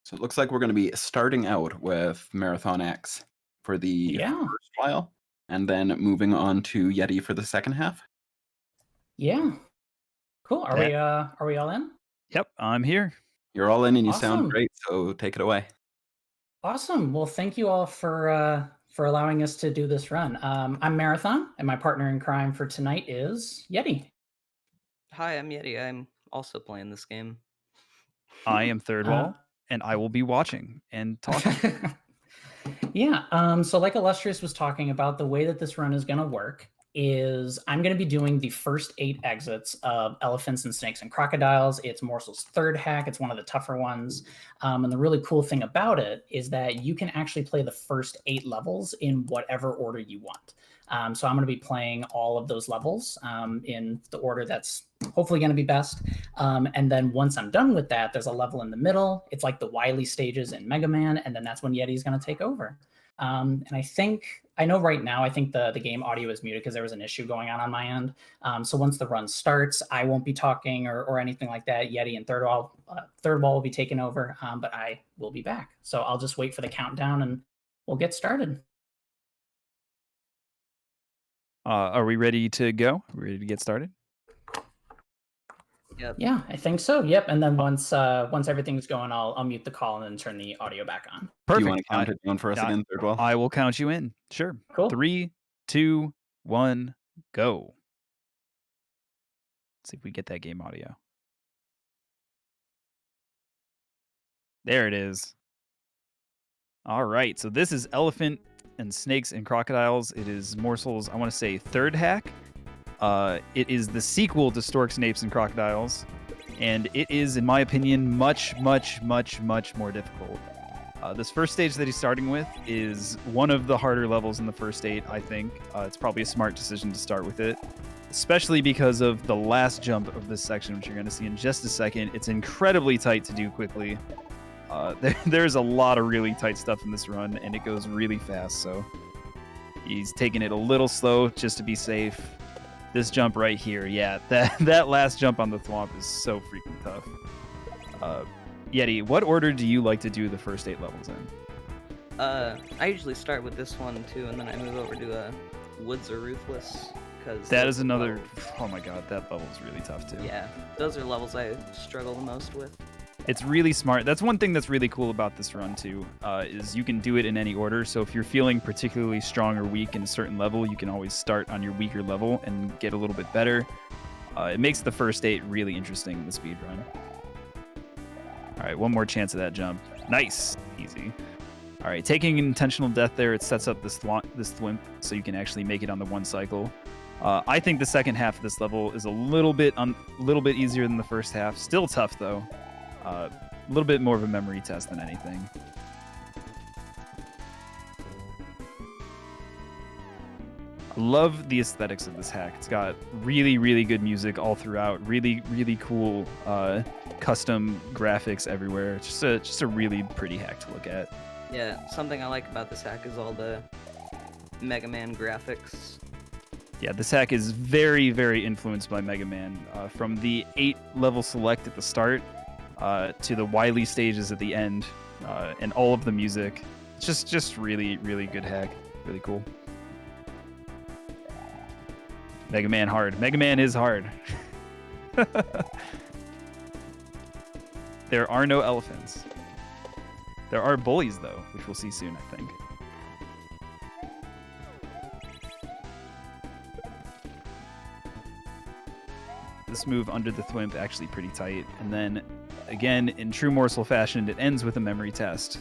So it looks like we're going to be starting out with Marathon X for the Yeah, first while, and then moving on to Yeti for the second half. yeah. Cool. That Are we all in? Yep, I'm here. You're all in and you sound Awesome. great, so take it away. Awesome. Well, thank you all for allowing us to do this run. I'm Marathon, and my partner in crime for tonight is Yeti. Hi, I'm Yeti. I'm also playing this game. I am Uh, Thirdwall, and I will be watching and talking. yeah. So like Illustrious was talking about, the way that this run is going to work is I'm going to be doing the first 8 exits of Elephants and Snakes and Crocodiles. It's Morsel's third hack. It's one of the tougher ones. And the really cool thing about it is that you can actually play the first 8 levels in whatever order you want. So I'm going to be playing all of those levels in the order that's hopefully going to be best. And then once I'm done with that, there's a level in the middle. It's like the Wily stages in Mega Man, and then that's when Yeti's going to take over. And I know right now, I think the game audio is muted because there was an issue going on my end. So once the run starts, I won't be talking or anything like that. Yeti and Thirdwall will be taking over, but I will be back. So I'll just wait for the countdown and we'll get started. Are we ready to go? Are we ready to get started? Yep. Yeah, I think so. Yep. And then once everything's going, I'll mute the call and then turn the audio back on. Do Perfect. you want to count it down for us again, Thirdwall? I will count you in. Sure. Cool. 3, 2, 1, go. Let's see if we get that game audio. There it is. All right. So this is Elephant and Snakes and Crocodiles. It is Morsel's, I want to say, third hack. It is the sequel to Stork, Snakes, and Crocodiles, and it is, in my opinion, much, much, much, much more difficult. This first stage that he's starting with is one of the harder levels in the first 8, I think. It's probably a smart decision to start with it, especially because of the last jump of this section, which you're going to see in just a second. It's incredibly tight to do quickly. There's a lot of really tight stuff in this run, and it goes really fast, so he's taking it a little slow just to be safe. This jump right here, yeah, that last jump on the thwomp is so freaking tough. Yeti, what order do you like to do the first 8 levels in? I usually start with this one too, and then I move over to Woods or Ruthless, because That is another. Oh my god, that level is really tough too. Yeah, those are levels I struggle the most with. It's really smart. That's one thing that's really cool about this run too, is you can do it in any order. So if you're feeling particularly strong or weak in a certain level, you can always start on your weaker level and get a little bit better. It makes the first 8 really interesting in the speed run. All right, one more chance of that jump. Nice, easy. All right, taking intentional death there, it sets up this thwimp so you can actually make it on the one cycle. I think the second half of this level is a little bit easier than the first half. Still tough though. A little bit more of a memory test than anything. I love the aesthetics of this hack. It's got really, really good music all throughout. Really, really cool custom graphics everywhere. It's just a really pretty hack to look at. Yeah, something I like about this hack is all the Mega Man graphics. Yeah, this hack is very, very influenced by Mega Man. From the 8-level select at the start to the Wily stages at the end, and all of the music. It's just really, really good hack. Really cool. Mega Man hard. Mega Man is hard. There are no elephants. There are bullies, though, which we'll see soon, I think. This move under the thwimp actually pretty tight. And then, again, in true Morsel fashion, it ends with a memory test.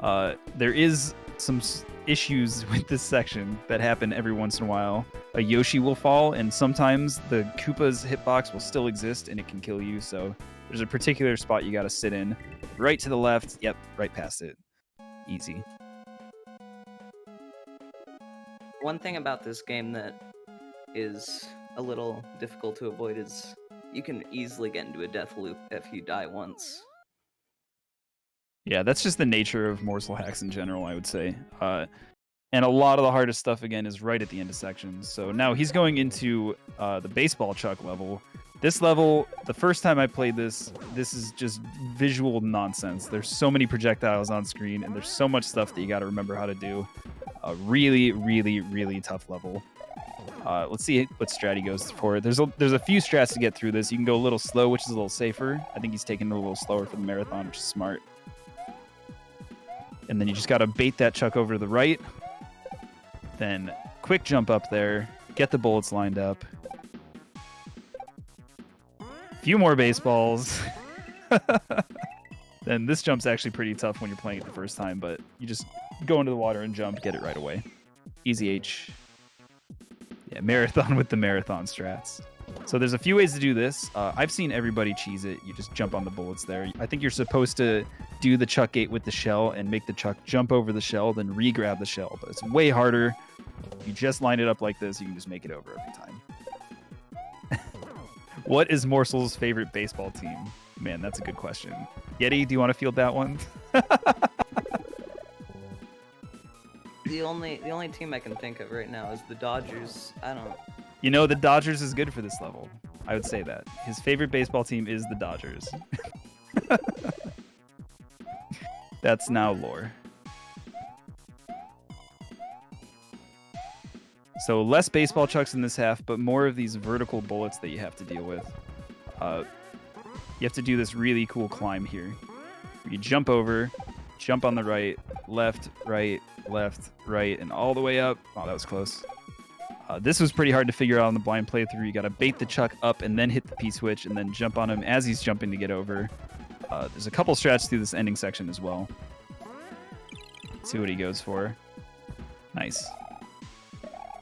There is some issues with this section that happen every once in a while. A Yoshi will fall, and sometimes the Koopa's hitbox will still exist, and it can kill you. So there's a particular spot you got to sit in. Right to the left. Yep, right past it. Easy. One thing about this game that is a little difficult to avoid is you can easily get into a death loop if you die once. Yeah, that's just the nature of morsel hacks in general, I would say. And a lot of the hardest stuff, again, is right at the end of sections. So now he's going into the baseball chuck level, This level, the first time I played this is just visual nonsense. There's so many projectiles on screen, and there's so much stuff that you got to remember how to do. A really, really, really tough level. Let's see what strat he goes for. There's a few strats to get through this. You can go a little slow, which is a little safer. I think he's taking it a little slower for the marathon, which is smart. And then you just got to bait that chuck over to the right. Then quick jump up there. Get the bullets lined up. Few more baseballs. Then this jump's actually pretty tough when you're playing it the first time, but you just go into the water and jump, get it right away. Easy H. Yeah, marathon with the marathon strats. So there's a few ways to do this. I've seen everybody cheese it. You just jump on the bullets there. I think you're supposed to do the chuck gate with the shell and make the chuck jump over the shell, then re-grab the shell. But it's way harder. You just line it up like this, you can just make it over every time. What is Morsel's favorite baseball team? Man, that's a good question. Yeti, do you want to field that one? The only team I can think of right now is the Dodgers. I don't. You know, the Dodgers is good for this level. I would say that. His favorite baseball team is the Dodgers. That's now lore. So less baseball chucks in this half, but more of these vertical bullets that you have to deal with. You have to do this really cool climb here. You jump over, jump on the right, left, right, and all the way up. Oh, that was close. This was pretty hard to figure out on the blind playthrough. You got to bait the chuck up and then hit the P-switch and then jump on him as he's jumping to get over. There's a couple strats through this ending section as well. Let's see what he goes for. Nice.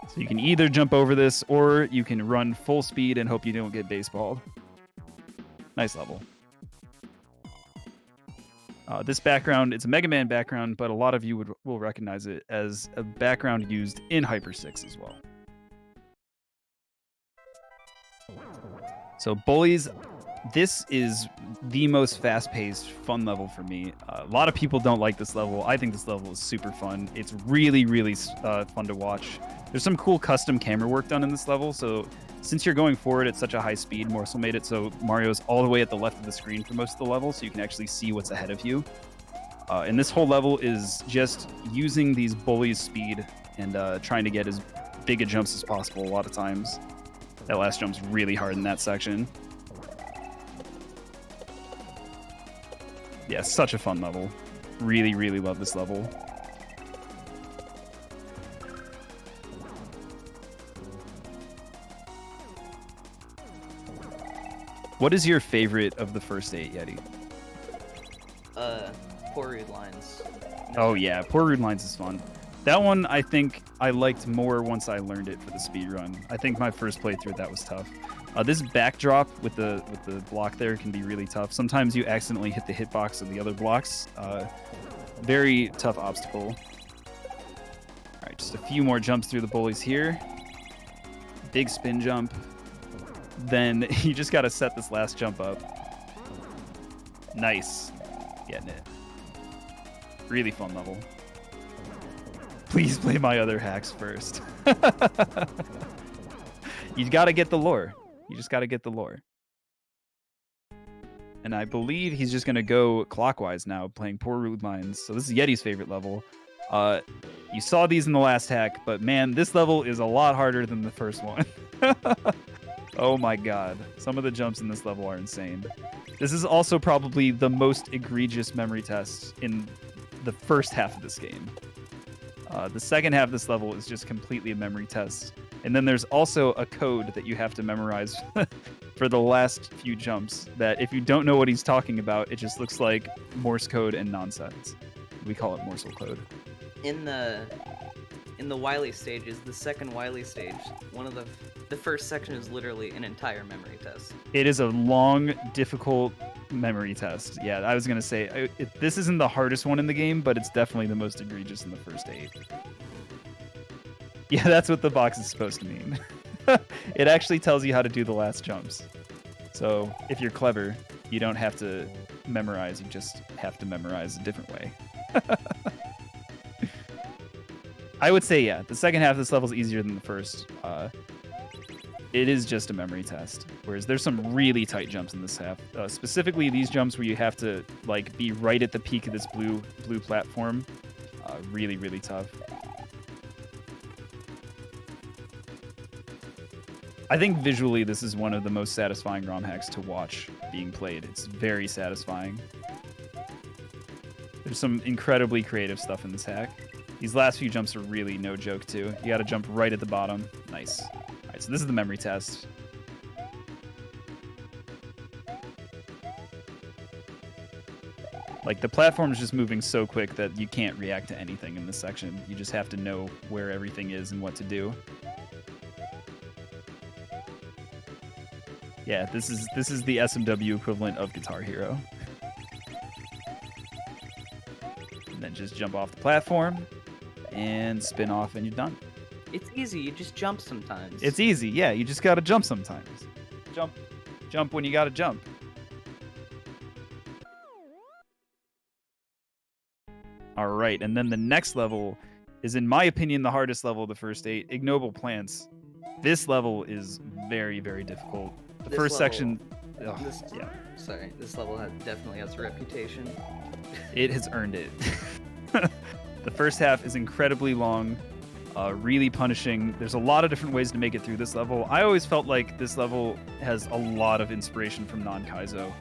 So you can either jump over this or you can run full speed and hope you don't get baseballed. Nice level. This background, it's a Mega Man background, but a lot of you will recognize it as a background used in Hyper 6 as well. So Bullies, this is the most fast-paced, fun level for me. A lot of people don't like this level. I think this level is super fun. It's really, really fun to watch. There's some cool custom camera work done in this level, so since you're going forward at such a high speed, Morsel made it so Mario's all the way at the left of the screen for most of the level, so you can actually see what's ahead of you. And this whole level is just using these bullies' speed and trying to get as big a jumps as possible a lot of times. That last jump's really hard in that section. Yeah, such a fun level. Really, really love this level. What is your favorite of the first 8, Yeti? Poor Rude Lines. Oh yeah, Poor Rude Lines is fun. That one I think I liked more once I learned it for the speed run. I think my first playthrough that was tough. This backdrop with the block there can be really tough. Sometimes you accidentally hit the hitbox of the other blocks. Very tough obstacle. All right, just a few more jumps through the bullies here. Big spin jump. Then you just got to set this last jump up. Nice. Getting it. Really fun level. Please play my other hacks first. You got to get the lore. You just got to get the lore. And I believe he's just going to go clockwise now, playing Poor Rude Lines. So this is Yeti's favorite level. You saw these in the last hack, but man, this level is a lot harder than the first one. Oh my god. Some of the jumps in this level are insane. This is also probably the most egregious memory test in the first half of this game. The second half of this level is just completely a memory test. And then there's also a code that you have to memorize for the last few jumps that if you don't know what he's talking about, it just looks like Morse code and nonsense. We call it Morsel code. In the Wily stages, the second Wily stage, the first section is literally an entire memory test. It is a long, difficult memory test. Yeah, I was going to say, this isn't the hardest one in the game, but it's definitely the most egregious in the first 8. Yeah, that's what the box is supposed to mean. It actually tells you how to do the last jumps. So if you're clever, you don't have to memorize, you just have to memorize a different way. I would say, yeah, the second half of this level is easier than the first. it is just a memory test. Whereas there's some really tight jumps in this half. Specifically, these jumps where you have to like be right at the peak of this blue platform. Really, really tough. I think visually this is one of the most satisfying ROM hacks to watch being played. It's very satisfying. There's some incredibly creative stuff in this hack. These last few jumps are really no joke too. You gotta jump right at the bottom. Nice. Alright, so this is the memory test. Like, the platform is just moving so quick that you can't react to anything in this section. You just have to know where everything is and what to do. Yeah, this is the SMW equivalent of Guitar Hero. And then just jump off the platform and spin off and you're done. It's easy. You just jump sometimes. It's easy. Yeah, you just gotta jump sometimes. Jump when you gotta jump. All right, and then the next level is, in my opinion, the hardest level of the first 8, Ignoble Plants. This level is very, very difficult. The This first level- section, Yeah. Sorry, this level definitely has a reputation. it has earned it. The first half is incredibly long, really punishing. There's a lot of different ways to make it through this level. I always felt like this level has a lot of inspiration from non-Kaizo,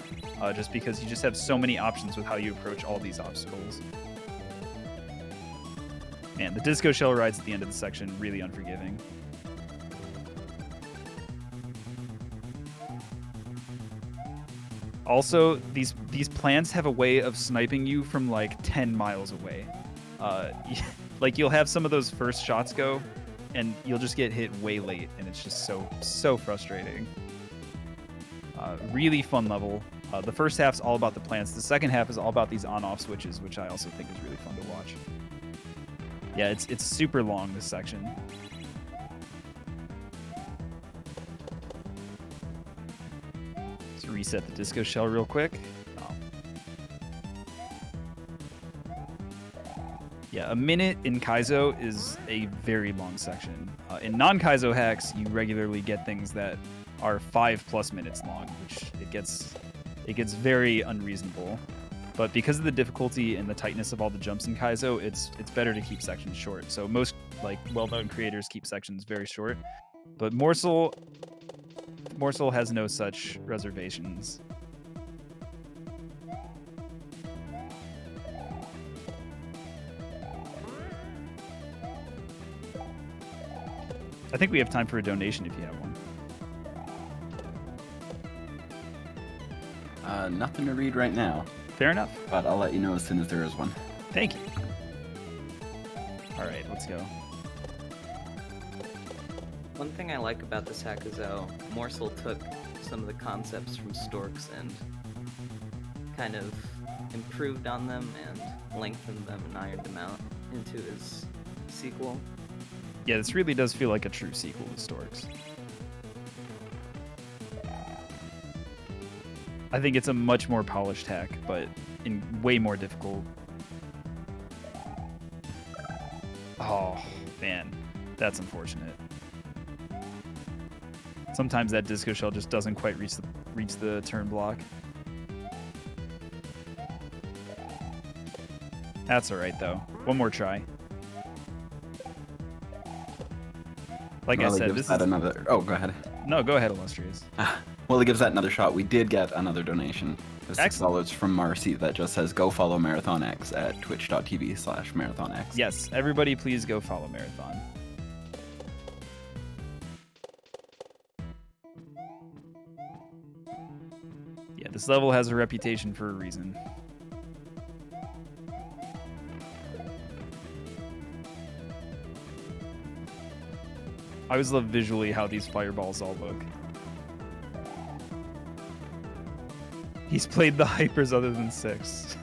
just because you just have so many options with how you approach all these obstacles. Man, the disco shell rides at the end of the section, really unforgiving. Also, these plants have a way of sniping you from like 10 miles away. Like, you'll have some of those first shots go, and you'll just get hit way late, and it's just so frustrating. Really fun level. The first half's all about the plants. The second half is all about these on-off switches, which I also think is really fun to watch. Yeah, it's super long, this section. Let's reset the disco shell real quick. Yeah, a minute in Kaizo is a very long section. In non-Kaizo hacks, you regularly get things that are 5+ minutes long, which it gets very unreasonable. But because of the difficulty and the tightness of all the jumps in Kaizo, it's better to keep sections short. So most like well-known creators keep sections very short, but Morsel has no such reservations. I think we have time for a donation if you have one. Nothing to read right now, Fair enough. but I'll let you know as soon as there is one. Thank you. All right, let's go. One thing I like about this hack is how Morsel took some of the concepts from Storks and kind of improved on them and lengthened them and ironed them out into his sequel. Yeah, this really does feel like a true sequel to Storks. I think it's a much more polished hack, but way more difficult. Oh, man. That's unfortunate. Sometimes that disco shell just doesn't quite reach the turn block. That's alright, though. One more try. Like Well, I it said, gives this that is... another. Oh, go ahead. No, go ahead, Illustrious. Well, it gives that another shot. We did get another donation of Excellent. $6 from Marcy that just says, "Go follow marathonx at twitch.tv/marathonx." Yes, everybody please go follow Marathon. Yeah, this level has a reputation for a reason. I always love visually how these fireballs all look. He's played the hypers other than 6.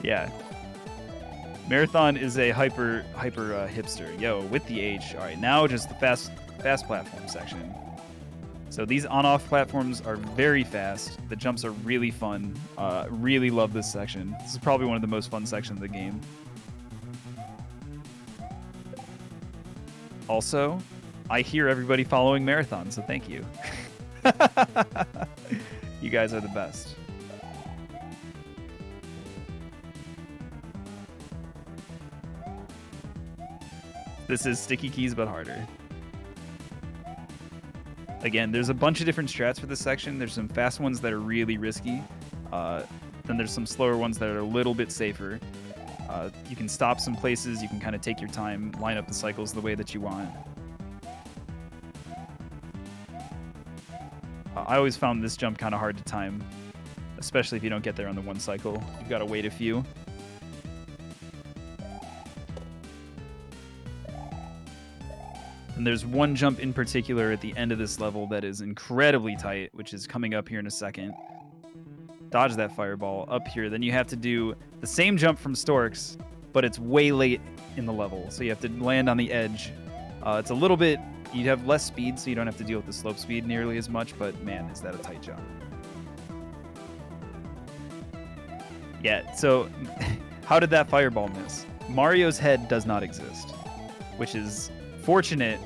Yeah. Marathon is a hyper hipster. Yo, with the H. All right, now just the fast platform section. So these on-off platforms are very fast. The jumps are really fun. Really love this section. This is probably one of the most fun sections of the game. Also, I hear everybody following Marathon, so thank you. You guys are the best. This is sticky keys, but harder. Again, there's a bunch of different strats for this section. There's some fast ones that are really risky. Then there's some slower ones that are a little bit safer. You can stop some places. You can kind of take your time, line up the cycles the way that you want. I always found this jump kind of hard to time, especially if you don't get there on the one cycle. You've got to wait a few. And there's one jump in particular at the end of this level that is incredibly tight, which is coming up here in a second. Dodge that fireball up here. Then you have to do the same jump from Storks, but it's way late in the level. So you have to land on the edge. It's a little bit, you have less speed, so you don't have to deal with the slope speed nearly as much, but man, is that a tight jump. Yeah, so how did that fireball miss? Mario's head does not exist, which is fortunate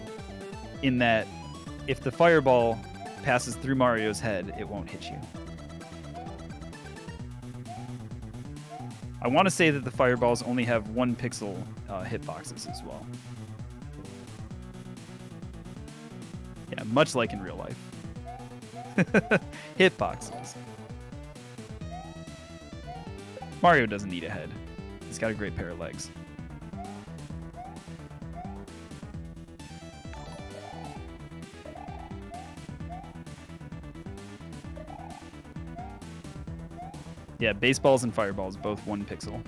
in that if the fireball passes through Mario's head, it won't hit you. I want to say that the fireballs only have 1 pixel hitboxes as well. Yeah, much like in real life. Hitboxes. Mario doesn't need a head. He's got a great pair of legs. Yeah, baseballs and fireballs, both 1 pixel. All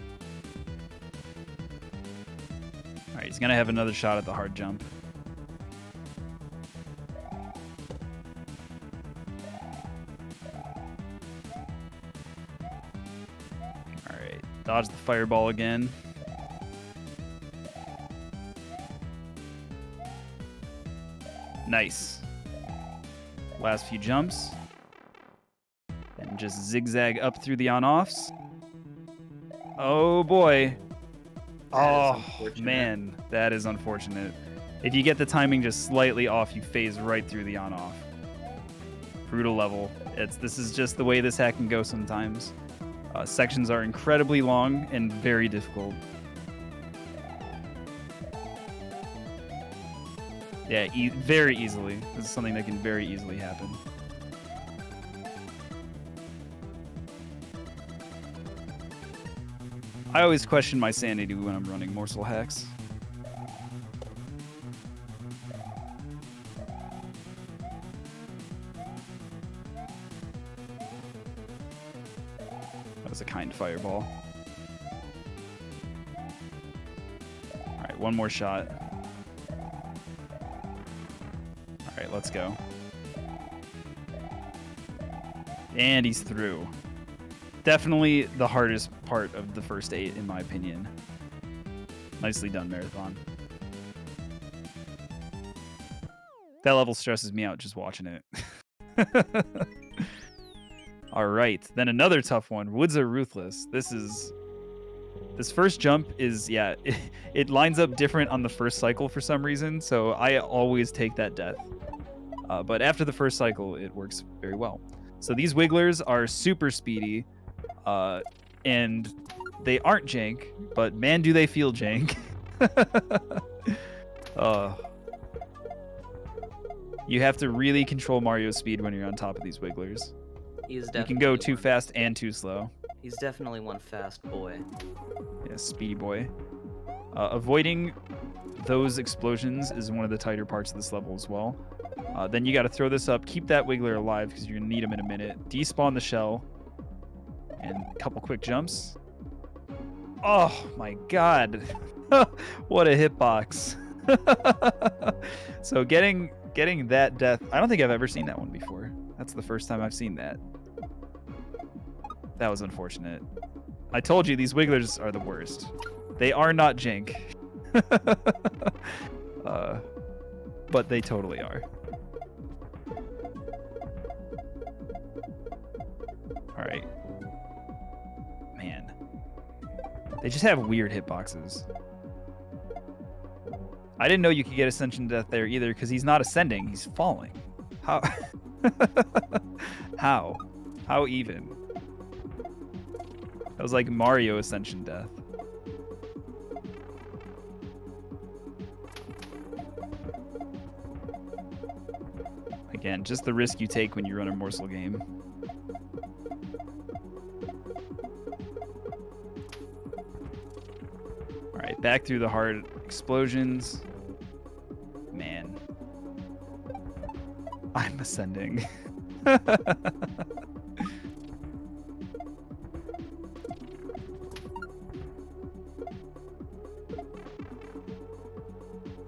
right, he's going to have another shot at the hard jump. All right, dodge the fireball again. Nice. Last few jumps. And just zigzag up through the on-offs. Oh, boy. Oh, man. That is unfortunate. If you get the timing just slightly off, you phase right through the on-off. Brutal level. This is just the way this hack can go sometimes. Sections are incredibly long and very difficult. Yeah, very easily. This is something that can very easily happen. I always question my sanity when I'm running morsel hacks. That was a kind fireball. All right, one more shot. All right, let's go. And he's through. Definitely the hardest part of the first 8, in my opinion. Nicely done, Marathon. That level stresses me out just watching it. All right, then another tough one. Woods are ruthless. This first jump is, yeah, it lines up different on the first cycle for some reason, so I always take that death. But after the first cycle, it works very well. So these wigglers are super speedy. And they aren't jank, but man, do they feel jank. You have to really control Mario's speed when you're on top of these wigglers. You can go too fast and too slow. He's definitely one fast boy. Yeah, speedy boy. Avoiding those explosions is one of the tighter parts of this level as well. Then you got to throw this up, keep that wiggler alive because you're going to need him in a minute. Despawn the shell. And a couple quick jumps. Oh my god. What a hitbox. So getting that death, I don't think I've ever seen that one before. That's the first time I've seen that. That was unfortunate. I told you these wigglers are the worst. They are not jank. But they totally are. All right. Man. They just have weird hitboxes. I didn't know you could get Ascension Death there either, because he's not ascending, he's falling. How? How? How even? That was like Mario Ascension Death. Again, just the risk you take when you run a morsel game. Alright, back through the hard explosions. Man. I'm ascending.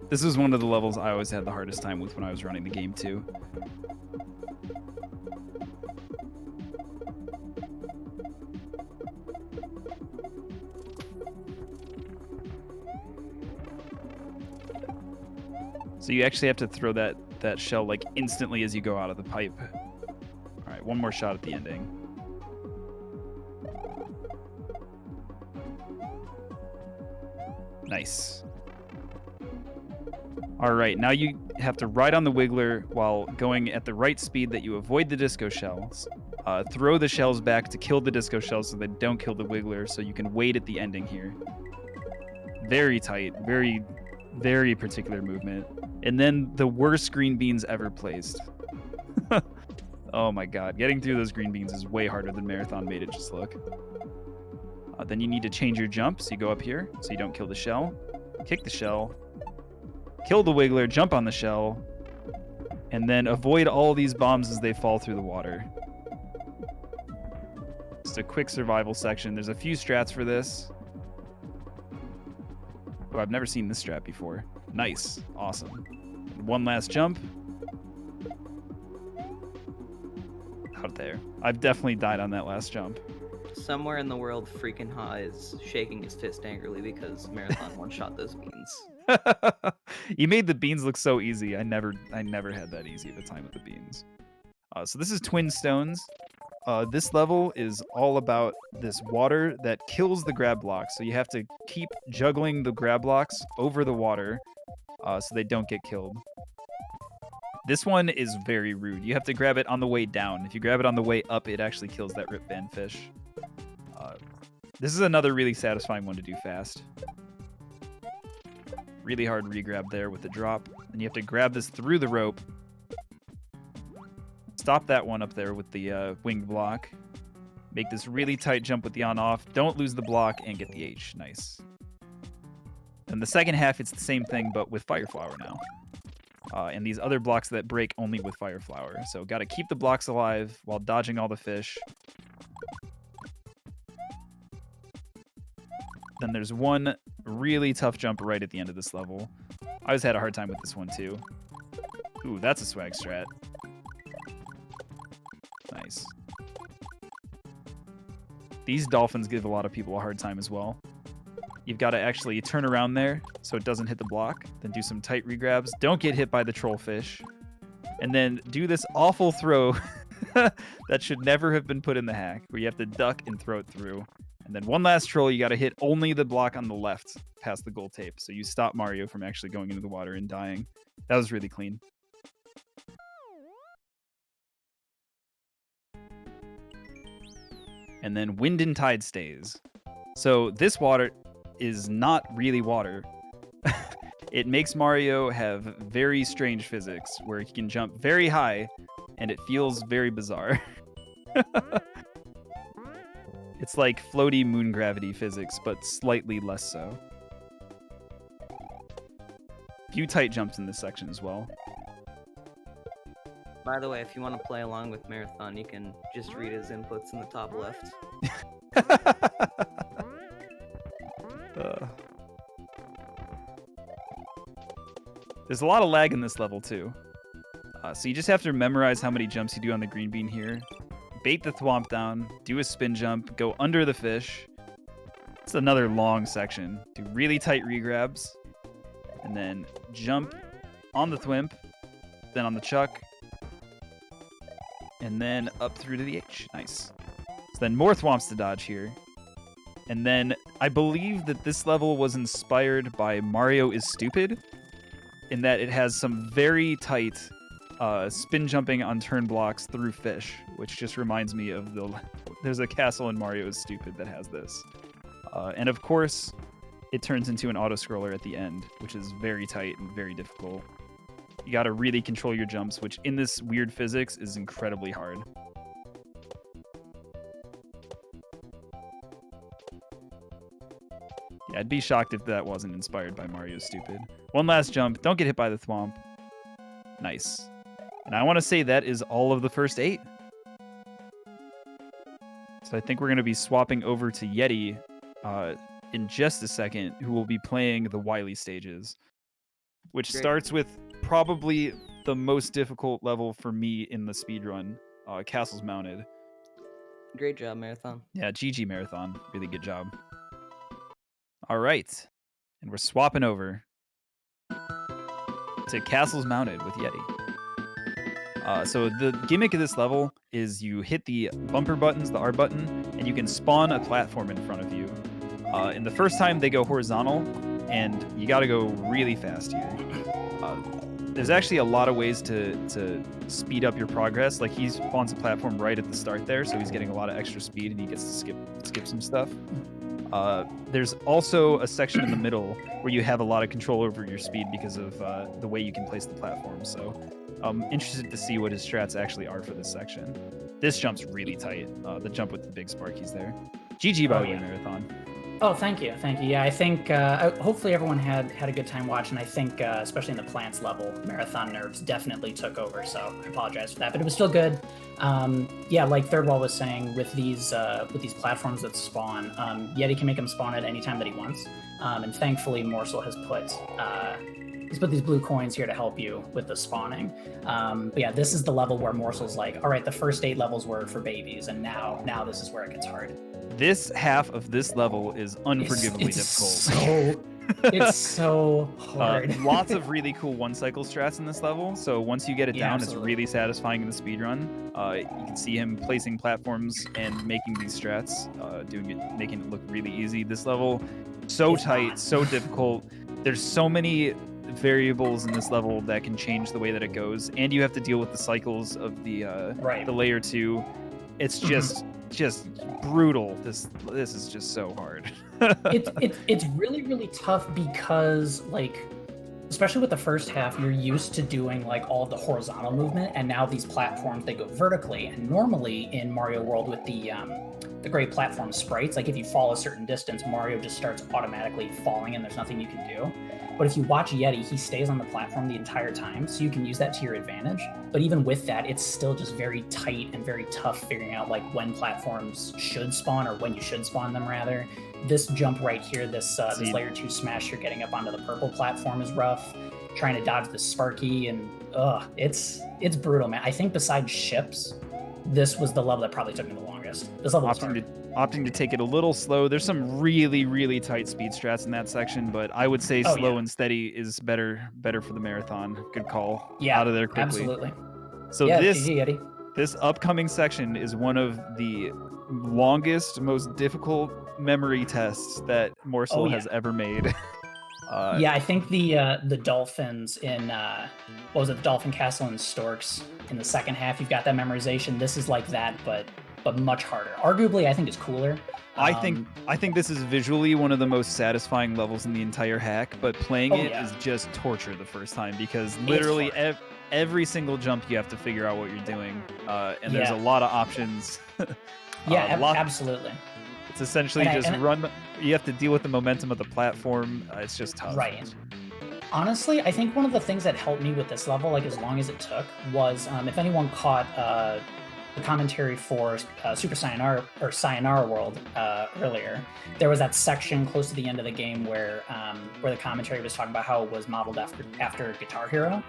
This is one of the levels I always had the hardest time with when I was running the game too. So you actually have to throw that shell like instantly as you go out of the pipe. All right, one more shot at the ending. Nice. All right, now you have to ride on the Wiggler while going at the right speed that you avoid the disco shells. Throw the shells back to kill the disco shells so they don't kill the Wiggler, so you can wait at the ending here. Very tight, very, very particular movement. And then the worst green beans ever placed. Oh my god, getting through those green beans is way harder than Marathon made it just look. Then you need to change your jump, so you go up here, so you don't kill the shell. Kick the shell. Kill the Wiggler, jump on the shell, and then avoid all these bombs as they fall through the water. Just a quick survival section. There's a few strats for this. Oh, I've never seen this strat before. Nice. Awesome. And one last jump. Out there. I've definitely died on that last jump. Somewhere in the world, freaking Ha is shaking his fist angrily because Marathon one-shot those beans. You made the beans look so easy. I never had that easy of a time with the beans. So this is Twin Stones. This level is all about this water that kills the grab blocks. So you have to keep juggling the grab blocks over the water so they don't get killed. This one is very rude. You have to grab it on the way down. If you grab it on the way up, it actually kills that Rip Van fish. This is another really satisfying one to do fast. Really hard re-grab there with the drop. And you have to grab this through the rope. Stop that one up there with the winged block. Make this really tight jump with the on-off. Don't lose the block and get the H. Nice. And the second half, it's the same thing, but with Fire Flower now. And these other blocks that break only with Fire Flower. So got to keep the blocks alive while dodging all the fish. Then there's one really tough jump right at the end of this level. I always had a hard time with this one too. Ooh, that's a swag strat. Nice. These dolphins give a lot of people a hard time as well. You've got to actually turn around there so it doesn't hit the block. Then do some tight regrabs. Don't get hit by the trollfish. And then do this awful throw that should never have been put in the hack, where you have to duck and throw it through. And then one last troll, you got to hit only the block on the left past the gold tape. So you stop Mario from actually going into the water and dying. That was really clean. And then Wind and Tide Stays. So this water is not really water. It makes Mario have very strange physics where he can jump very high and it feels very bizarre. It's like floaty moon gravity physics, but slightly less so. Few tight jumps in this section as well. By the way, if you want to play along with Marathon, you can just read his inputs in the top left. There's a lot of lag in this level too. So you just have to memorize how many jumps you do on the green bean here. Bait the thwomp down, do a spin jump, go under the fish. It's another long section. Do really tight regrabs, and then jump on the thwimp, then on the chuck, and then up through to the H. Nice. So then more thwomps to dodge here. And then I believe that this level was inspired by Mario is Stupid. in that it has some very tight spin jumping on turn blocks through fish, which just reminds me of there's a castle in Mario is Stupid that has this. And of course, it turns into an auto-scroller at the end, which is very tight and very difficult. You got to really control your jumps, which in this weird physics is incredibly hard. Yeah, I'd be shocked if that wasn't inspired by Mario's Stupid. One last jump. Don't get hit by the thwomp. Nice. And I want to say that is all of the first 8. So I think we're going to be swapping over to Yeti in just a second, who will be playing the Wily stages, which starts with probably the most difficult level for me in the speedrun, Castles Mounted. Great job, Marathon. Yeah, GG Marathon. Really good job. All right. And we're swapping over to Castles Mounted with Yeti. So the gimmick of this level is you hit the bumper buttons, the R button, and you can spawn a platform in front of you. And the first time they go horizontal, and you got to go really fast here. There's actually a lot of ways to speed up your progress. Like he spawns a platform right at the start there, so he's getting a lot of extra speed and he gets to skip some stuff. There's also a section in the middle where you have a lot of control over your speed because of the way you can place the platform. So I'm interested to see what his strats actually are for this section. This jump's really tight. The jump with the big Sparkies there. GG by the way, Marathon. Oh, thank you. Yeah, I think hopefully everyone had a good time watching. I think especially in the plants level, Marathon nerves definitely took over. So I apologize for that, but it was still good. Yeah, like Thirdwall was saying, with these platforms that spawn, Yeti can make them spawn at any time that he wants. And thankfully, Morsel has put these blue coins here to help you with the spawning. But yeah, this is the level where Morsel's like, all right, the first 8 levels were for babies, and now this is where it gets hard. This half of this level is unforgivably difficult. It's so hard. Lots of really cool one-cycle strats in this level. So once you get it down, absolutely. It's really satisfying in the speedrun. You can see him placing platforms and making these strats, making it look really easy. This level, so tight, so difficult. There's so many variables in this level that can change the way that it goes, and you have to deal with the cycles of the layer 2. It's just brutal. This is just so hard. It's really, really tough because, like, especially with the first half, you're used to doing like all of the horizontal movement, and now these platforms, they go vertically. And normally in Mario World with the great platform sprites, like if you fall a certain distance, Mario just starts automatically falling and there's nothing you can do. But if you watch Yeti, he stays on the platform the entire time, so you can use that to your advantage. But even with that, it's still just very tight and very tough figuring out like when platforms should spawn, or when you should spawn them rather. This jump right here, this layer 2 smash, you're getting up onto the purple platform is rough. Trying to dodge the Sparky, and it's brutal, man. I think besides ships, this was the level that probably took me the longest. This level was hard. Opting to take it a little slow. There's some really, really tight speed strats in that section, but I would say slow and steady is better for the Marathon. Good call. Yeah, out of there quickly. Absolutely. So yeah, this upcoming section is one of the longest, most difficult memory tests that Morsel has ever made. Yeah, I think the dolphins in the Dolphin Castle in Storks in the second half, you've got that memorization. This is like that, but much harder. Arguably, I think it's cooler. I think this is visually one of the most satisfying levels in the entire hack, but playing it is just torture the first time, because literally every single jump you have to figure out what you're doing, and there's a lot of options. Absolutely. It's essentially run. You have to deal with the momentum of the platform. It's just tough. Right. Honestly, I think one of the things that helped me with this level, like as long as it took, was if anyone caught the commentary for Super Sayonara World earlier, there was that section close to the end of the game where the commentary was talking about how it was modeled after Guitar Hero.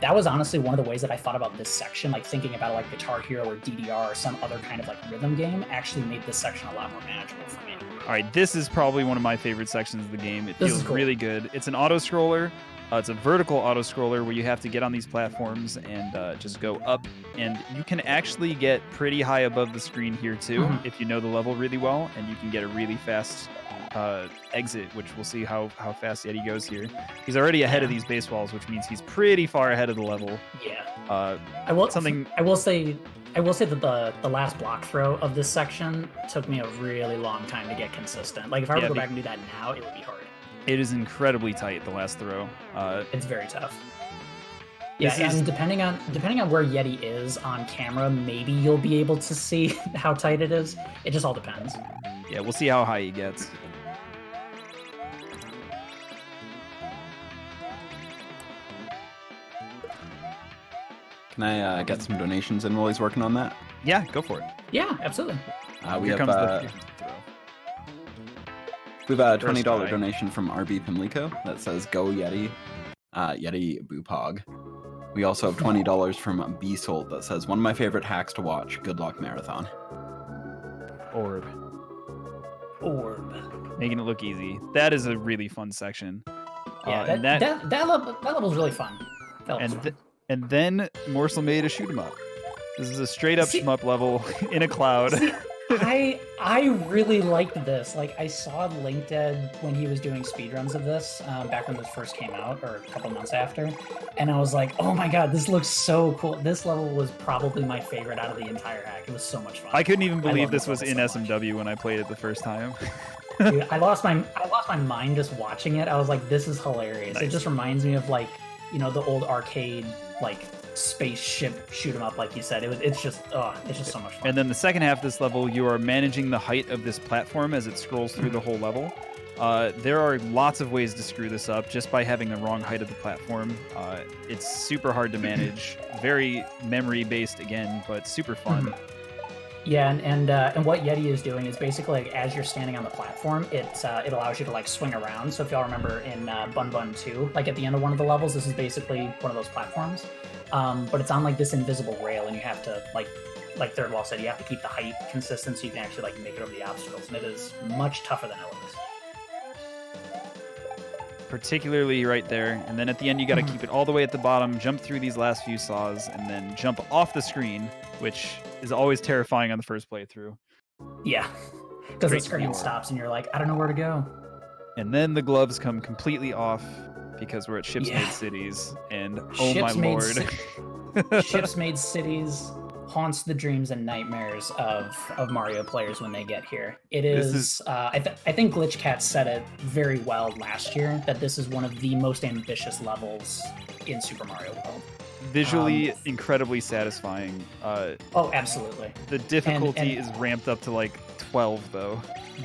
That was honestly one of the ways that I thought about this section, like thinking about like Guitar Hero or DDR or some other kind of like rhythm game actually made this section a lot more manageable for me. All right, this is probably one of my favorite sections of the game. It feels really good. It's an auto-scroller. It's a vertical auto-scroller where you have to get on these platforms and just go up. And you can actually get pretty high above the screen here too, if you know the level really well, and you can get a really fast exit, which we'll see how fast Yeti goes here. He's already ahead of these base walls, which means he's pretty far ahead of the level. Yeah. I will say that the last block throw of this section took me a really long time to get consistent. Like if I were to go back and do that now, it would be hard. It is incredibly tight, the last throw. It's very tough. Yeah, and depending on where Yeti is on camera, maybe you'll be able to see how tight it is. It just all depends. Yeah, we'll see how high he gets. Can I get some donations in while he's working on that? Yeah, go for it. Yeah, absolutely. We have a $20 donation from RB Pimlico that says "Go Yeti, Yeti Boopog." We also have $20 from B Sold that says "One of my favorite hacks to watch. Good luck, marathon." Orb. Making it look easy. That is a really fun section. Yeah, that level's really fun. And then Morsel made a shoot 'em up. This is a straight up shmup level in a cloud. I really liked this. Like I saw LinkedIn when he was doing speedruns of this back when this first came out, or a couple months after, and I was like, oh my god, this looks so cool. This level was probably my favorite out of the entire hack. It was so much fun. I couldn't even believe this was in SMW when I played it the first time. Dude, I lost my mind just watching it. I was like, this is hilarious. Nice. It just reminds me of like, you know, the old arcade like spaceship shoot 'em up, like you said. It's just so much fun. And then the second half of this level, you are managing the height of this platform as it scrolls through the whole level. There are lots of ways to screw this up just by having the wrong height of the platform. It's super hard to manage, very memory based again, but super fun. Yeah, and what Yeti is doing is basically like, as you're standing on the platform, it allows you to like swing around. So if y'all remember in Bun Bun 2, like at the end of one of the levels, this is basically one of those platforms. But it's on like this invisible rail, and you have to like Thirdwall said, you have to keep the height consistent so you can actually like make it over the obstacles, and it is much tougher than it looks. Particularly right there, and then at the end you got to keep it all the way at the bottom, jump through these last few saws, and then jump off the screen, which is always terrifying on the first playthrough. Yeah, because the screen stops and you're like, I don't know where to go. And then the gloves come completely off because we're at Ships Made Cities, and oh my lord. Ships Made Cities haunts the dreams and nightmares of Mario players when they get here. It is, I think Glitch Cat said it very well last year, that this is one of the most ambitious levels in Super Mario World. Visually incredibly satisfying. Oh, absolutely. The difficulty is ramped up to like 12 though.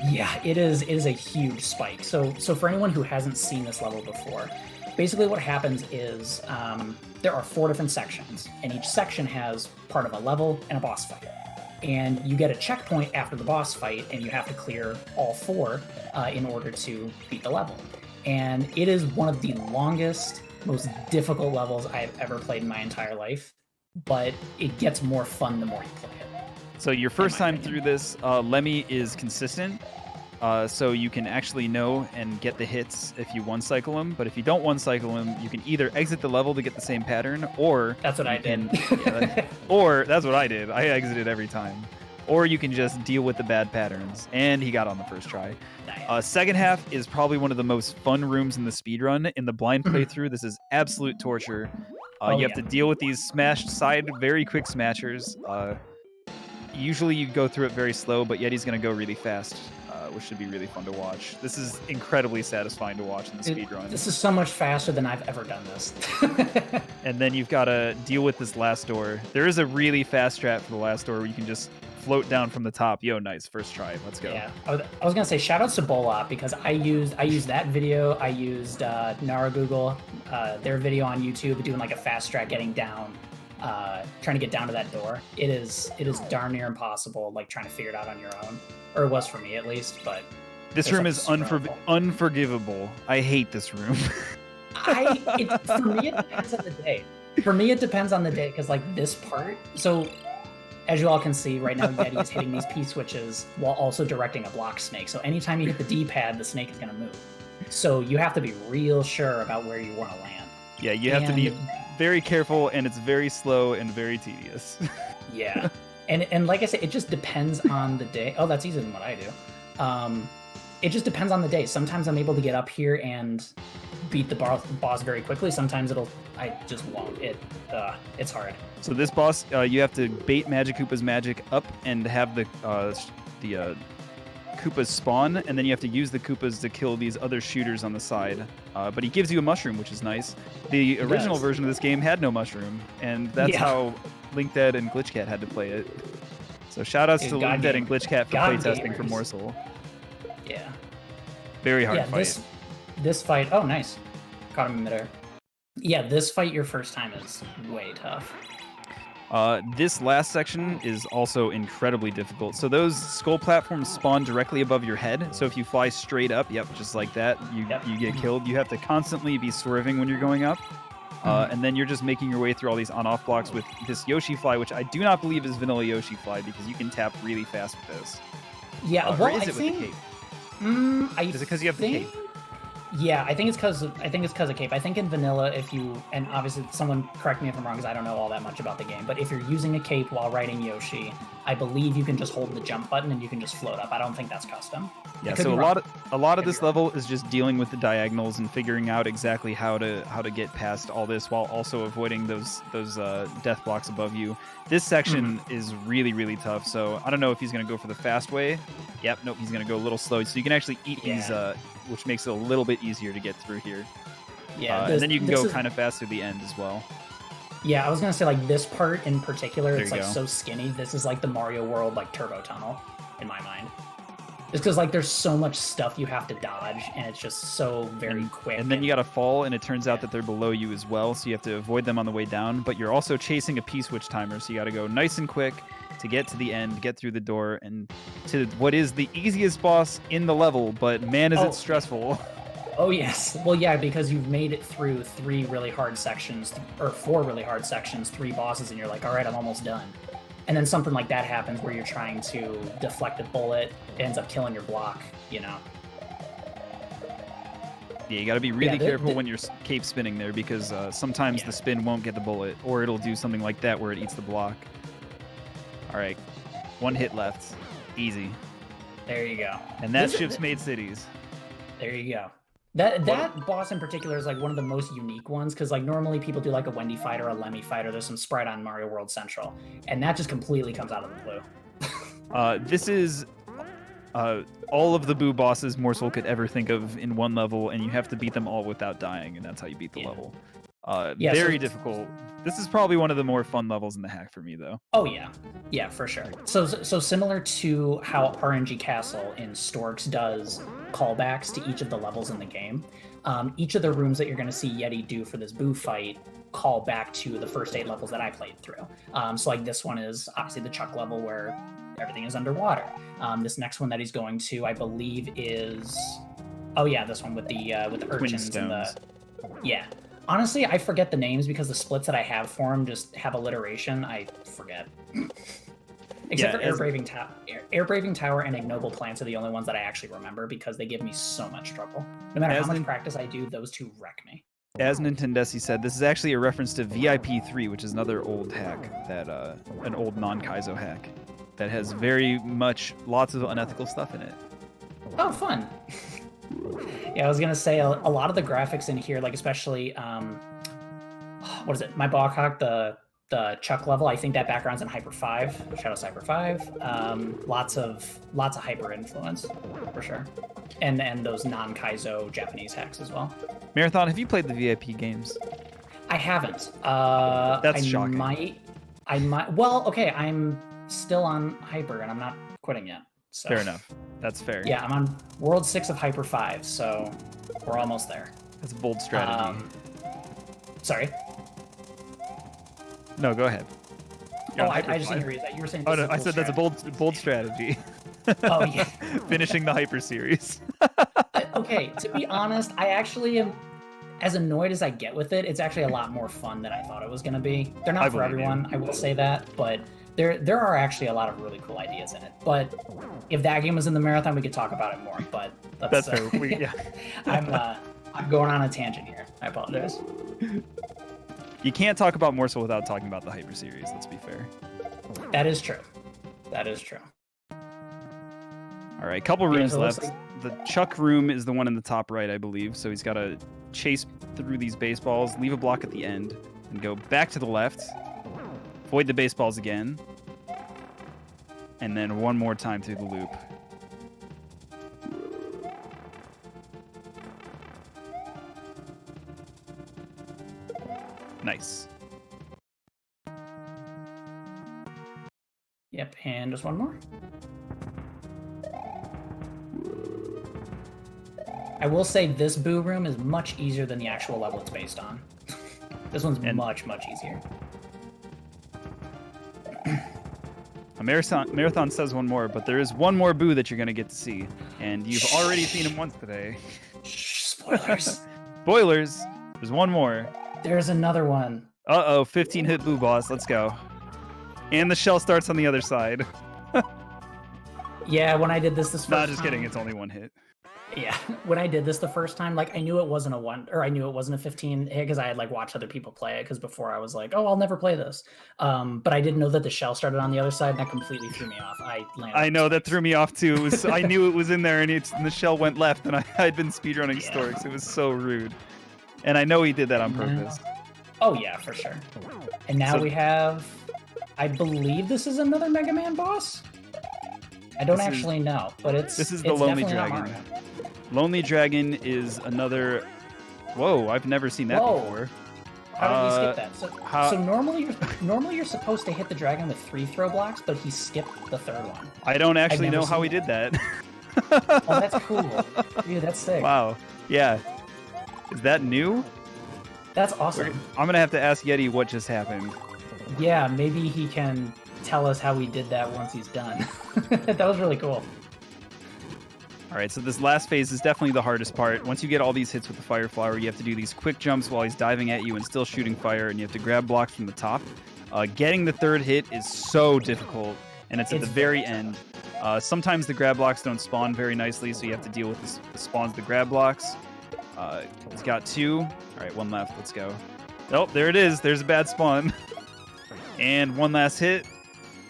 Yeah, it is a huge spike. So for anyone who hasn't seen this level before, basically what happens is there are 4 different sections, and each section has part of a level and a boss fight. And you get a checkpoint after the boss fight, and you have to clear all 4 in order to beat the level. And it is one of the longest, most difficult levels I have ever played in my entire life, but it gets more fun the more you play it. So your first time through this, Lemmy is consistent, so you can actually know and get the hits if you one-cycle him, but if you don't one-cycle him, you can either exit the level to get the same pattern, or... That's what I did. Or, that's what I did. I exited every time. Or you can just deal with the bad patterns, and he got on the first try. Nice. Second half is probably one of the most fun rooms in the speedrun. In the blind playthrough, this is absolute torture. You have to deal with these smashed side, very quick smashers. Usually you go through it very slow, but Yeti's going to go really fast, which should be really fun to watch. This is incredibly satisfying to watch in the speedrun. This is so much faster than I've ever done this. And then you've got to deal with this last door. There is a really fast strat for the last door where you can just float down from the top. Yo, nice. First try. Let's go. Yeah, I was going to say shout out to Bolop, because I used that video. I used Naragoogle, their video on YouTube, doing like a fast strat getting down. Trying to get down to that door. It is darn near impossible, like trying to figure it out on your own, or it was for me at least. But this room is unforgivable. I hate this room. For me it depends on the day. For me it depends on the day, because like this part. So as you all can see right now, Yeti is hitting these P switches while also directing a block snake. So anytime you hit the D-pad, the snake is going to move. So you have to be real sure about where you want to land. Yeah, you have to be very careful, and it's very slow and very tedious. Yeah, and like I said, it just depends on the day. Oh, that's easier than what I do. it just depends on the day. Sometimes I'm able to get up here and beat the boss very quickly. Sometimes I just won't. It's hard. So this boss, you have to bait Magic Koopa's magic up and have the Koopas spawn, and then you have to use the Koopas to kill these other shooters on the side. But he gives you a mushroom, which is nice. The original version of this game had no mushroom, and that's how LinkDead and GlitchCat had to play it. So shout outs to LinkDead and GlitchCat for playtesting for Morsel. Yeah. Very hard fight. This fight, oh nice. Caught him in midair. Yeah, this fight your first time is way tough. This last section is also incredibly difficult. So those skull platforms spawn directly above your head. So if you fly straight up, just like that, you get killed. You have to constantly be swerving when you're going up. And then you're just making your way through all these on-off blocks with this Yoshi fly, which I do not believe is vanilla Yoshi fly because you can tap really fast with this. Yeah, or is it with the cape? Is it because you have the cape? Yeah, I think it's because of cape. I think in vanilla, and obviously someone correct me if I'm wrong because I don't know all that much about the game, but if you're using a cape while riding Yoshi, I believe you can just hold the jump button and you can just float up. I don't think that's custom. Yeah, so a lot of this level is just dealing with the diagonals and figuring out exactly how to get past all this while also avoiding those death blocks above you. This section is really, really tough, so I don't know if he's going to go for the fast way. Yep, nope, he's going to go a little slow. So you can actually eat these, which makes it a little bit easier to get through here. Yeah, and then you can go kind of fast to the end as well. Yeah, I was going to say, like, this part in particular, it's, like, so skinny. This is, like, the Mario World, like, turbo tunnel, in my mind. It's because, like, there's so much stuff you have to dodge, and it's just so very quick. And then you got to fall, and it turns out that they're below you as well, so you have to avoid them on the way down. But you're also chasing a P-switch timer, so you got to go nice and quick to get to the end, get through the door, and to what is the easiest boss in the level, but man, is it stressful. Oh, yes. Well, yeah, because you've made it through 3 really hard sections, or 4 really hard sections, 3 bosses, and you're like, all right, I'm almost done. And then something like that happens where you're trying to deflect a bullet, it ends up killing your block, you know? Yeah, you got to be really careful when you're cape spinning there, because sometimes the spin won't get the bullet, or it'll do something like that where it eats the block. All right, 1 hit left. Easy. There you go. And that ship's made cities. There you go. That boss in particular is like one of the most unique ones because like normally people do like a Wendy fight or a Lemmy fight or there's some sprite on Mario World Central, and that just completely comes out of the blue. This is all of the Boo bosses Morsel could ever think of in one level, and you have to beat them all without dying, and that's how you beat the level. Very difficult. This is probably one of the more fun levels in the hack for me, though. Oh yeah, for sure. So similar to how RNG Castle in Storks does callbacks to each of the levels in the game, each of the rooms that you're going to see Yeti do for this Boo fight call back to the first 8 levels that I played through. So like this one is obviously the Chuck level where everything is underwater. This next one that he's going to, I believe, is this one with the urchins and the Honestly, I forget the names because the splits that I have for them just have alliteration. I forget. Except for Air Braving Tower and Ignoble Plants are the only ones that I actually remember because they give me so much trouble. No matter how much practice I do, those 2 wreck me. As Nintendesi said, this is actually a reference to VIP3, which is another old hack, that an old non-Kaizo hack that has very much lots of unethical stuff in it. Oh, fun. Yeah, I was gonna say a lot of the graphics in here, like especially what is it? My Blackhawk, the Chuck level. I think that background's in Hyper 5, Shadows Hyper 5. Lots of Hyper influence for sure, and those non-Kaizo Japanese hacks as well. Marathon, have you played the VIP games? I haven't. That's shocking. I might. Well, okay, I'm still on Hyper and I'm not quitting yet. So. Fair enough. That's fair. Yeah, I'm on World 6 of Hyper 5, so we're almost there. That's a bold strategy. Sorry? No, go ahead. I just didn't hear that. You were saying. Oh no, I said that's a bold strategy. Oh yeah. Finishing the Hyper series. Okay, to be honest, I actually am as annoyed as I get with it. It's actually a lot more fun than I thought it was going to be. They're not for everyone, I will say that, but there are actually a lot of really cool ideas in it. But if that game was in the marathon, we could talk about it more. But that's fair. I'm going on a tangent here. I apologize. You can't talk about Morsel without talking about the Hyper series. Let's be fair. That is true. That is true. All right, couple rooms left. the chuck room is the one in the top right, I believe. So he's got to chase through these baseballs, leave a block at the end, and go back to the left. Avoid the baseballs again. And then one more time through the loop. Nice. Yep, and just one more. I will say this boo room is much easier than the actual level it's based on. This one's much easier. A marathon says one more, but there is one more boo that you're going to get to see. And you've already seen him once today. Shh, spoilers. Spoilers. There's one more. There's another one. Uh-oh, 15-hit boo boss. Let's go. And the shell starts on the other side. Yeah, when I did this first time... Nah, just kidding. It's only one hit. Yeah, when I did this the first time, like, I knew it wasn't a 1, or I knew it wasn't a 15 hit because I had, like, watched other people play it, because before I was like, oh, I'll never play this. But I didn't know that the shell started on the other side, and that completely threw me off. I know, that threw me off, too. It was, I knew it was in there, and the shell went left, and I'd been speedrunning Storks. It was so rude. And I know he did that on purpose. Oh, yeah, for sure. And now we have... I believe this is another Mega Man boss? I don't actually know, but this is the Lonely Dragon. Lonely Dragon is another... Whoa, I've never seen that before. How did he skip that? So normally you're supposed to hit the dragon with 3 throw blocks, but he skipped the third one. I don't actually know how he did that. Oh, that's cool. Dude, that's sick. Wow. Yeah. Is that new? That's awesome. I'm going to have to ask Yeti what just happened. Yeah, maybe he can tell us how he did that once he's done. That was really cool. All right, so this last phase is definitely the hardest part. Once you get all these hits with the Fire Flower, you have to do these quick jumps while he's diving at you and still shooting fire, and you have to grab blocks from the top. Getting the third hit is so difficult, and it's at the very end. Sometimes the grab blocks don't spawn very nicely, so you have to deal with the spawns the grab blocks. He's got 2. All right, one left. Let's go. Oh, there it is. There's a bad spawn. And one last hit.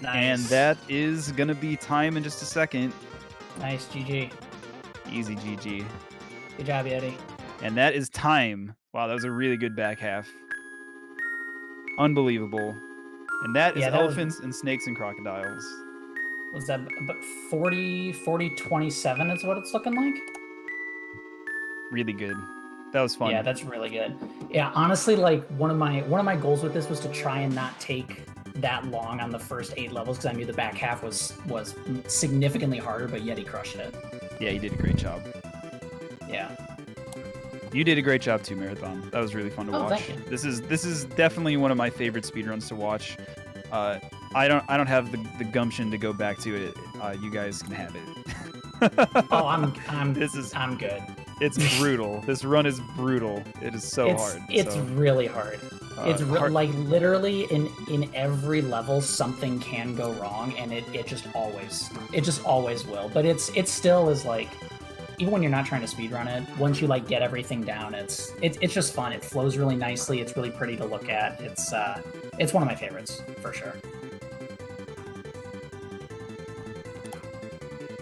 Nice. And that is going to be time in just a second. Nice, GG. Easy GG. Good job, Yeti. And that is time. Wow, that was a really good back half. Unbelievable. And that is Elephants and Snakes and Crocodiles. Was that about 40-27 is what it's looking like? Really good. That was fun. Yeah, that's really good. Yeah, honestly, like one of my goals with this was to try and not take that long on the first 8 levels, because I knew the back half was significantly harder, but Yeti crushed it. Yeah, you did a great job. Yeah. You did a great job too, Marathon. That was really fun to watch. Thank you. This is definitely one of my favorite speedruns to watch. I don't have the gumption to go back to it. You guys can have it. Oh, I'm good. It's brutal. This run is brutal. It is so hard. It's really hard. It's like literally in every level something can go wrong, and it just always will. But it still is like, even when you're not trying to speedrun it, once you like get everything down, it's just fun. It flows really nicely. It's really pretty to look at. It's one of my favorites for sure.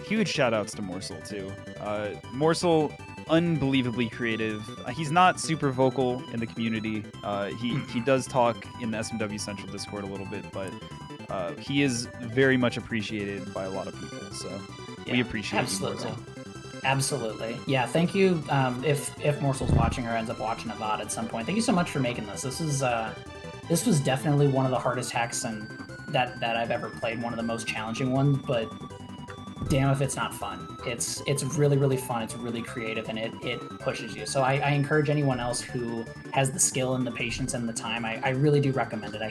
Huge shout outs to Morsel too. Morsel, unbelievably creative. He's not super vocal in the community. He does talk in the SMW Central Discord a little bit, but he is very much appreciated by a lot of people. So we appreciate absolutely. you, Morsel. Absolutely. Yeah, thank you. If Morsel's watching or ends up watching a VOD at some point, thank you so much for making this. This was definitely one of the hardest hacks that I've ever played, one of the most challenging ones, but damn if it's not fun. It's really, really fun. It's really creative, and it pushes you. So I encourage anyone else who has the skill and the patience and the time, I really do recommend it. I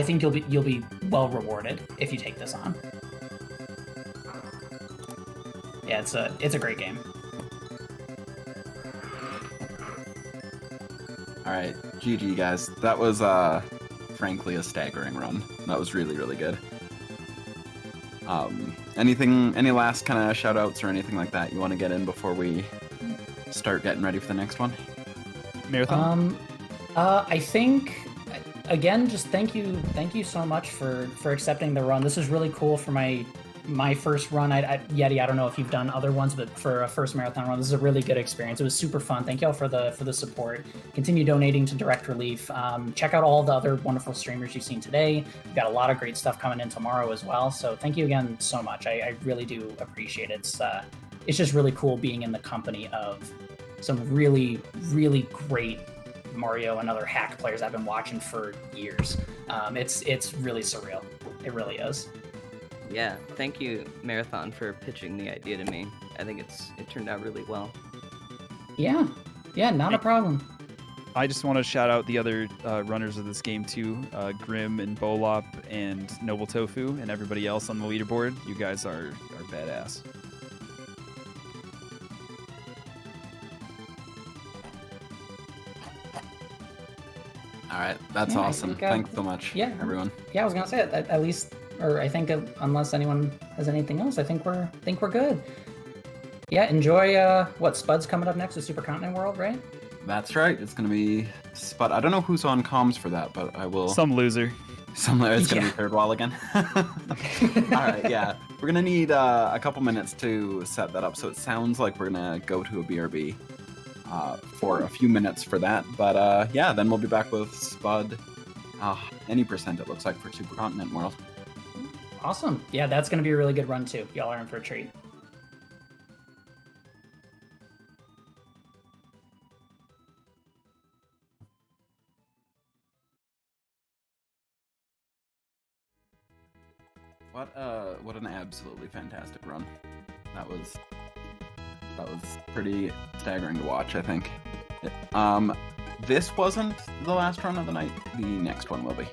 think you'll be well rewarded if you take this on. Yeah, it's a great game. All right, GG guys. That was frankly a staggering run. That was really, really good. Any last kind of shout outs or anything like that you want to get in before we start getting ready for the next one? Marathon? I think, again, just thank you so much for accepting the run. This is really cool for my my first run. Yeti, I don't know if you've done other ones, but for a first marathon run, this is a really good experience. It was super fun. Thank y'all for the support. Continue donating to Direct Relief. Check out all the other wonderful streamers you've seen today. We've got a lot of great stuff coming in tomorrow as well. So thank you again so much. I really do appreciate it. It's just really cool being in the company of some really, really great Mario and other hack players I've been watching for years. It's really surreal. It really is. Yeah, thank you, Marathon, for pitching the idea to me. I think it turned out really well. Yeah, not a problem. I just want to shout out the other runners of this game too, Grim and Bolop and Noble Tofu and everybody else on the leaderboard. You guys are badass. All right, that's awesome. Thanks so much, everyone. Yeah, I was gonna say at least, or I think unless anyone has anything else, I think we're good. Yeah, enjoy what Spud's coming up next with Supercontinent World, right? That's right. It's gonna be Spud. I don't know who's on comms for that, but I will. Some loser. It's gonna be Thirdwall again. All right, yeah. We're gonna need a couple minutes to set that up. So it sounds like we're gonna go to a BRB for a few minutes for that. But yeah, then we'll be back with Spud. Any percent it looks like for Supercontinent World. Awesome. Yeah, that's gonna be a really good run too. Y'all are in for a treat. What an absolutely fantastic run. That was pretty staggering to watch, I think. This wasn't the last run of the night. The next one will be.